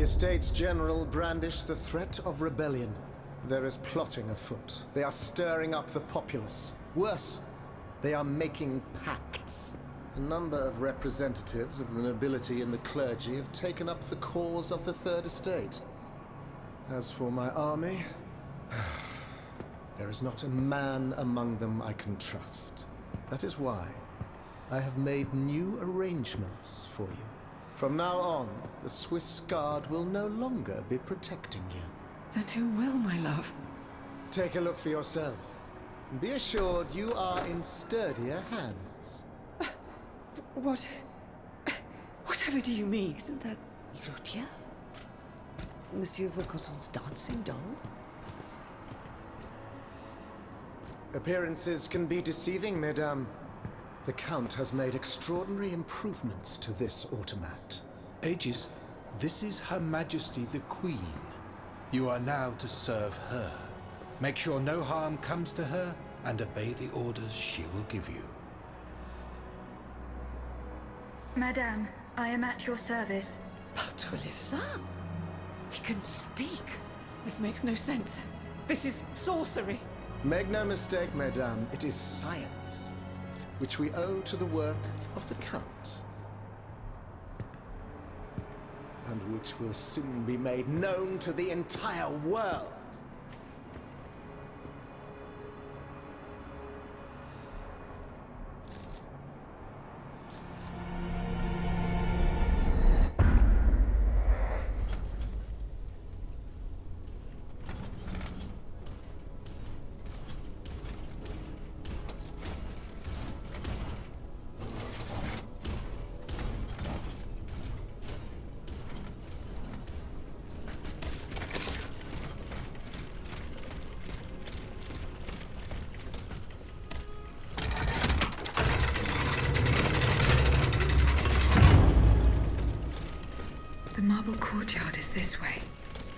Estates General brandish the threat of rebellion. There is plotting afoot. They are stirring up the populace. Worse, they are making pacts. A number of representatives of the nobility and the clergy have taken up the cause of the Third Estate. As for my army, there is not a man among them I can trust. That is why I have made new arrangements for you. From now on, the Swiss Guard will no longer be protecting you. Then who will, my love? Take a look for yourself. And be assured you are in sturdier hands. Whatever do you mean? Isn't that Claudia? Monsieur Vaucanson's dancing doll? Appearances can be deceiving, mesdames. The Count has made extraordinary improvements to this automat. Aegis, this is Her Majesty the Queen. You are now to serve her. Make sure no harm comes to her and obey the orders she will give you. Madame, I am at your service. Partre les saints! He can speak! This makes no sense. This is sorcery. Make no mistake, mesdames, it is science, which we owe to the work of the Count. And which will soon be made known to the entire world. The marble courtyard is this way.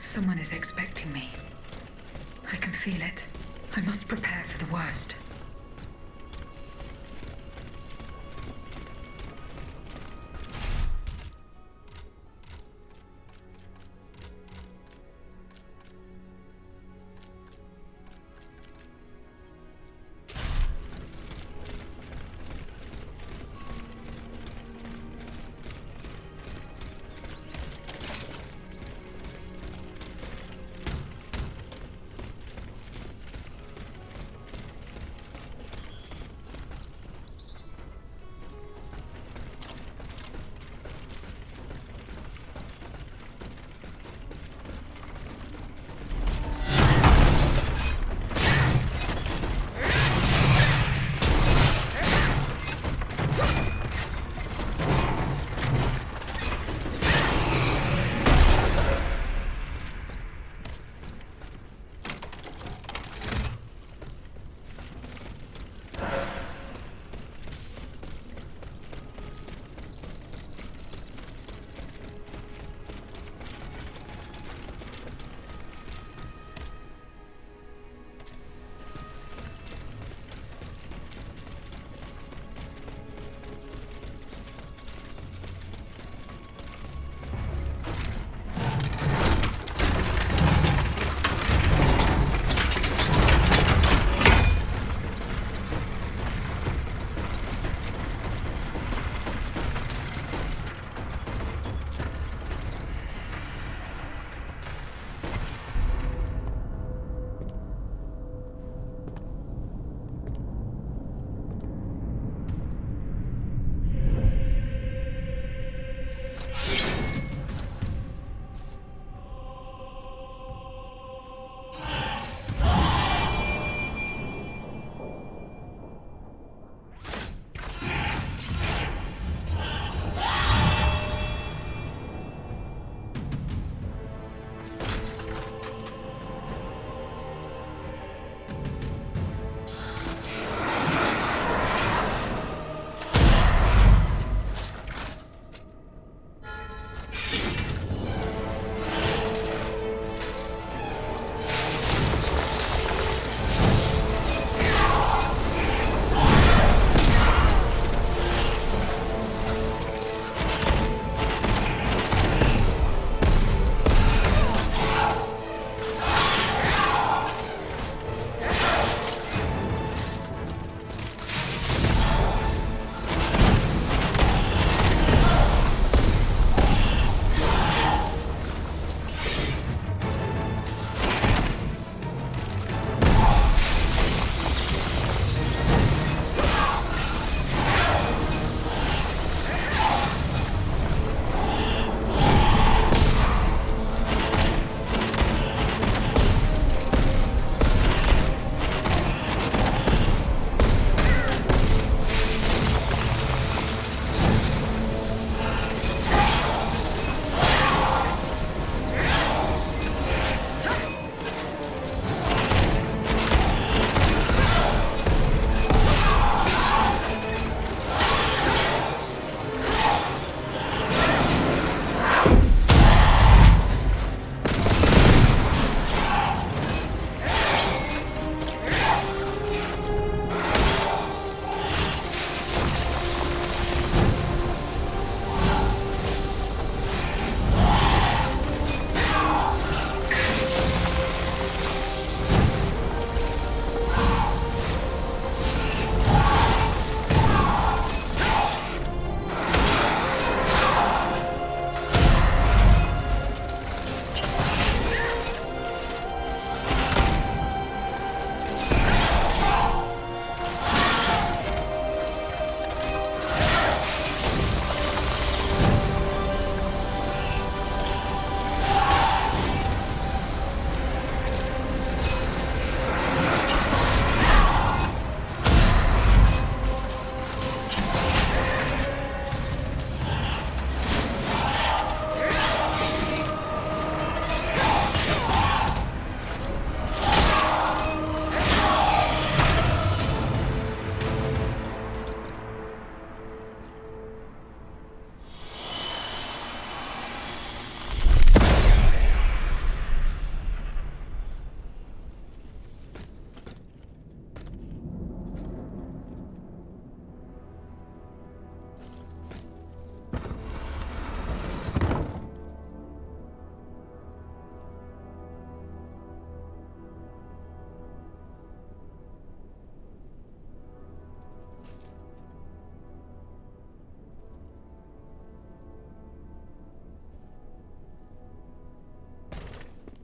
Someone is expecting me. I can feel it. I must prepare for the worst.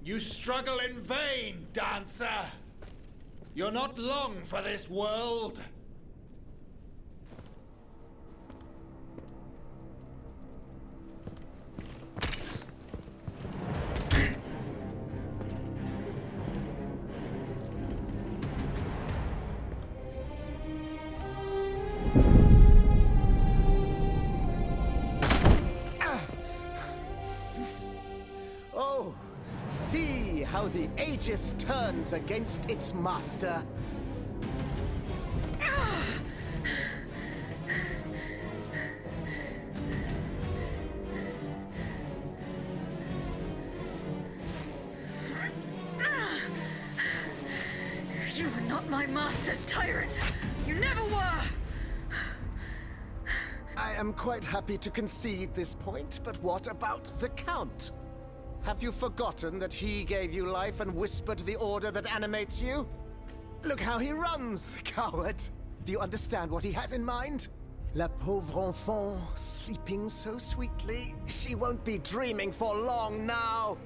You struggle in vain, dancer! You're not long for this world! Oh, see how the Aegis turns against its master. You are not my master, tyrant! You never were! I am quite happy to concede this point, but what about the Count? Have you forgotten that he gave you life and whispered the order that animates you? Look how he runs, the coward! Do you understand what he has in mind? La pauvre enfant, sleeping so sweetly, she won't be dreaming for long now!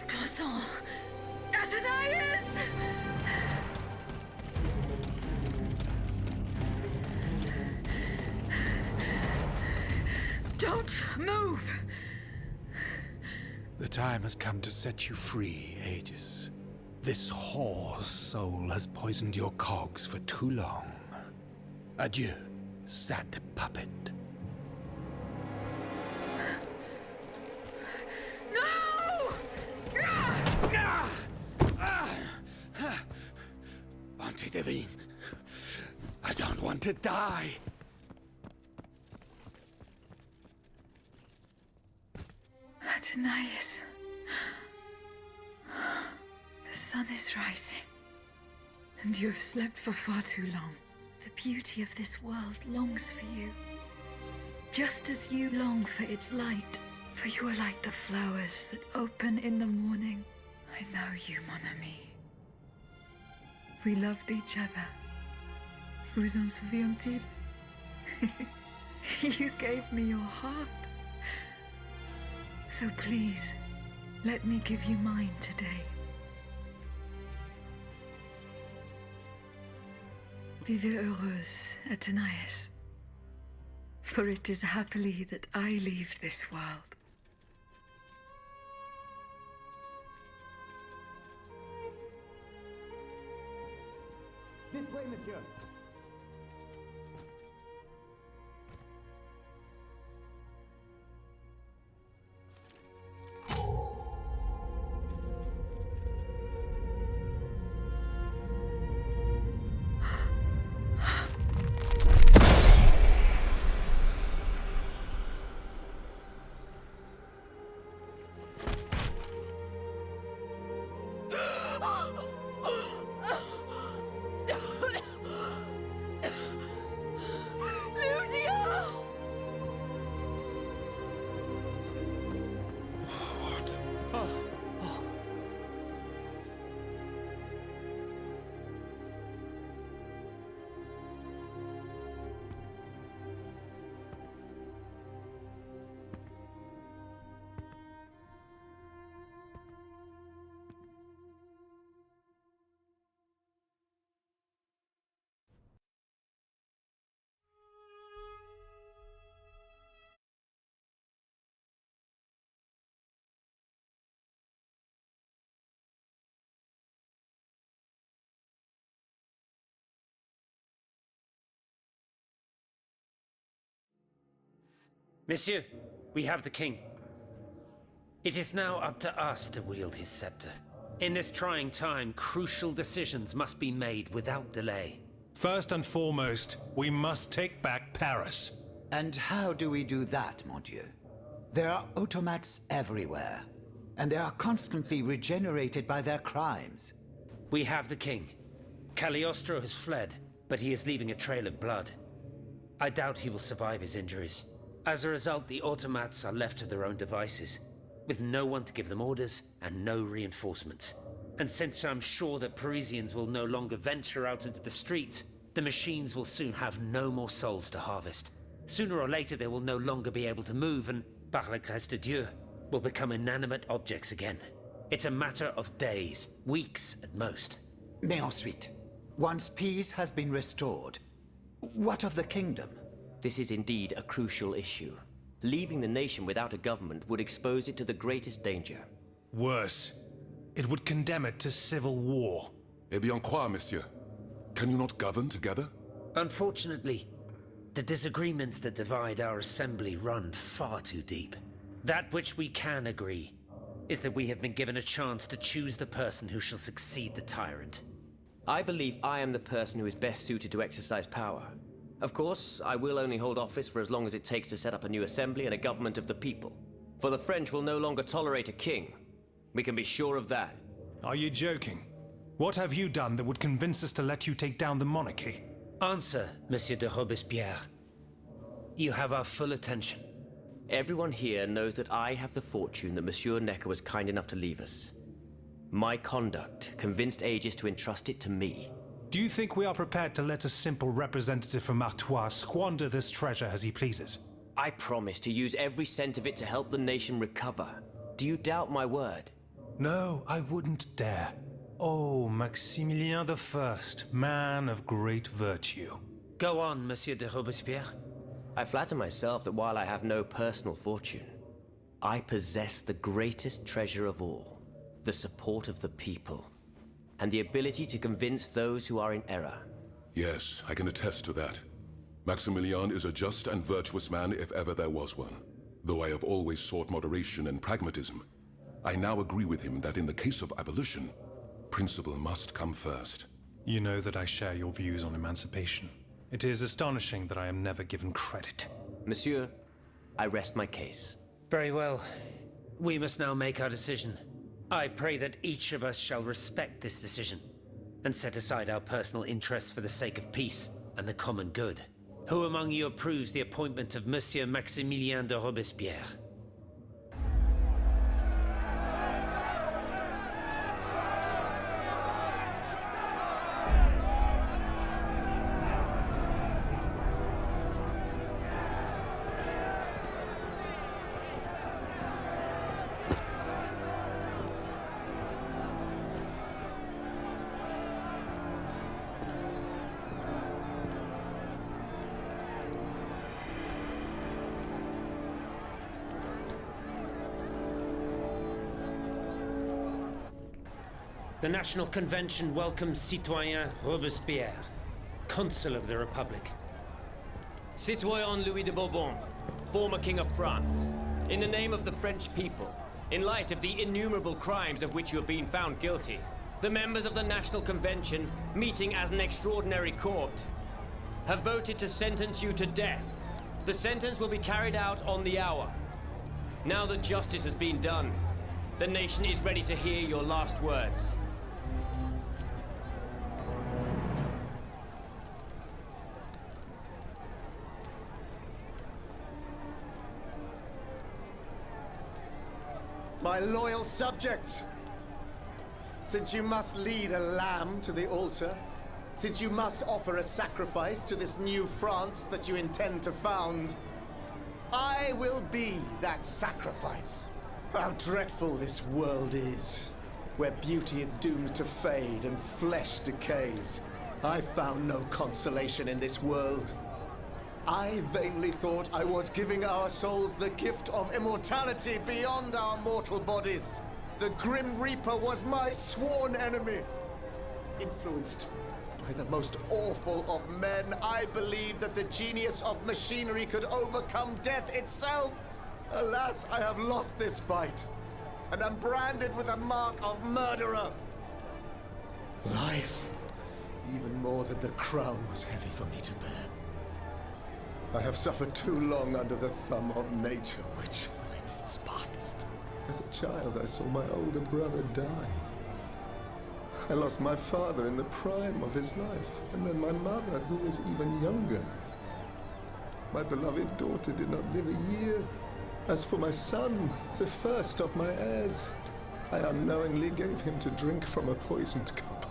Poisson! Athenais! Don't move! The time has come to set you free, Aegis. This whore's soul has poisoned your cogs for too long. Adieu, sad puppet. No! Bonté divine, I don't want to die. Athenais. The sun is rising, and you have slept for far too long. The beauty of this world longs for you, just as you long for its light. For you are like the flowers that open in the morning. I know you, mon ami. We loved each other. Vous en souvient-il? You gave me your heart. So please, let me give you mine today. Vivez heureuse, Athenais. For it is happily that I leave this world. This way, monsieur. Monsieur, we have the king. It is now up to us to wield his scepter. In this trying time, crucial decisions must be made without delay. First and foremost, we must take back Paris. And how do we do that, mon Dieu? There are automats everywhere, and they are constantly regenerated by their crimes. We have the king. Cagliostro has fled, but he is leaving a trail of blood. I doubt he will survive his injuries. As a result, the automats are left to their own devices, with no one to give them orders and no reinforcements. And since I'm sure that Parisians will no longer venture out into the streets, the machines will soon have no more souls to harvest. Sooner or later they will no longer be able to move, and par la grâce de Dieu, will become inanimate objects again. It's a matter of days, weeks at most. Mais ensuite, once peace has been restored, what of the kingdom? This is indeed a crucial issue. Leaving the nation without a government would expose it to the greatest danger. Worse, it would condemn it to civil war. Eh bien quoi, monsieur? Can you not govern together? Unfortunately, the disagreements that divide our assembly run far too deep. That which we can agree is that we have been given a chance to choose the person who shall succeed the tyrant. I believe I am the person who is best suited to exercise power. Of course, I will only hold office for as long as it takes to set up a new assembly and a government of the people. For the French will no longer tolerate a king. We can be sure of that. Are you joking? What have you done that would convince us to let you take down the monarchy? Answer, Monsieur de Robespierre. You have our full attention. Everyone here knows that I have the fortune that Monsieur Necker was kind enough to leave us. My conduct convinced Aegis to entrust it to me. Do you think we are prepared to let a simple representative from Artois squander this treasure as he pleases? I promise to use every cent of it to help the nation recover. Do you doubt my word? No, I wouldn't dare. Oh, Maximilien I, man of great virtue. Go on, Monsieur de Robespierre. I flatter myself that while I have no personal fortune, I possess the greatest treasure of all. The support of the people, and the ability to convince those who are in error. Yes, I can attest to that. Maximilian is a just and virtuous man if ever there was one. Though I have always sought moderation and pragmatism, I now agree with him that in the case of abolition, principle must come first. You know that I share your views on emancipation. It is astonishing that I am never given credit. Monsieur, I rest my case. Very well. We must now make our decision. I pray that each of us shall respect this decision and set aside our personal interests for the sake of peace and the common good. Who among you approves the appointment of Monsieur Maximilien de Robespierre? The National Convention welcomes Citoyen Robespierre, Consul of the Republic. Citoyen Louis de Bourbon, former King of France, in the name of the French people, in light of the innumerable crimes of which you have been found guilty, the members of the National Convention, meeting as an extraordinary court, have voted to sentence you to death. The sentence will be carried out on the hour. Now that justice has been done, the nation is ready to hear your last words. My loyal subjects, since you must lead a lamb to the altar, since you must offer a sacrifice to this new France that you intend to found, I will be that sacrifice. How dreadful this world is, where beauty is doomed to fade and flesh decays. I found no consolation in this world. I vainly thought I was giving our souls the gift of immortality beyond our mortal bodies. The Grim Reaper was my sworn enemy. Influenced by the most awful of men, I believed that the genius of machinery could overcome death itself. Alas, I have lost this fight, and am branded with the mark of murderer. Life, even more than the crown, was heavy for me to bear. I have suffered too long under the thumb of nature, which I despised. As a child, I saw my older brother die. I lost my father in the prime of his life, and then my mother, who was even younger. My beloved daughter did not live a year. As for my son, the first of my heirs, I unknowingly gave him to drink from a poisoned cup.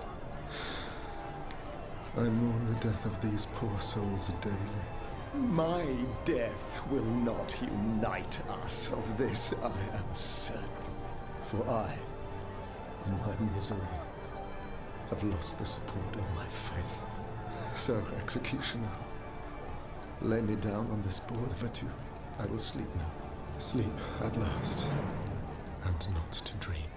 I mourn the death of these poor souls daily. My death will not unite us, of this I am certain. For I, in my misery, have lost the support of my faith. So, executioner, lay me down on this board of Vatu. I will sleep now. Sleep at last, and not to dream.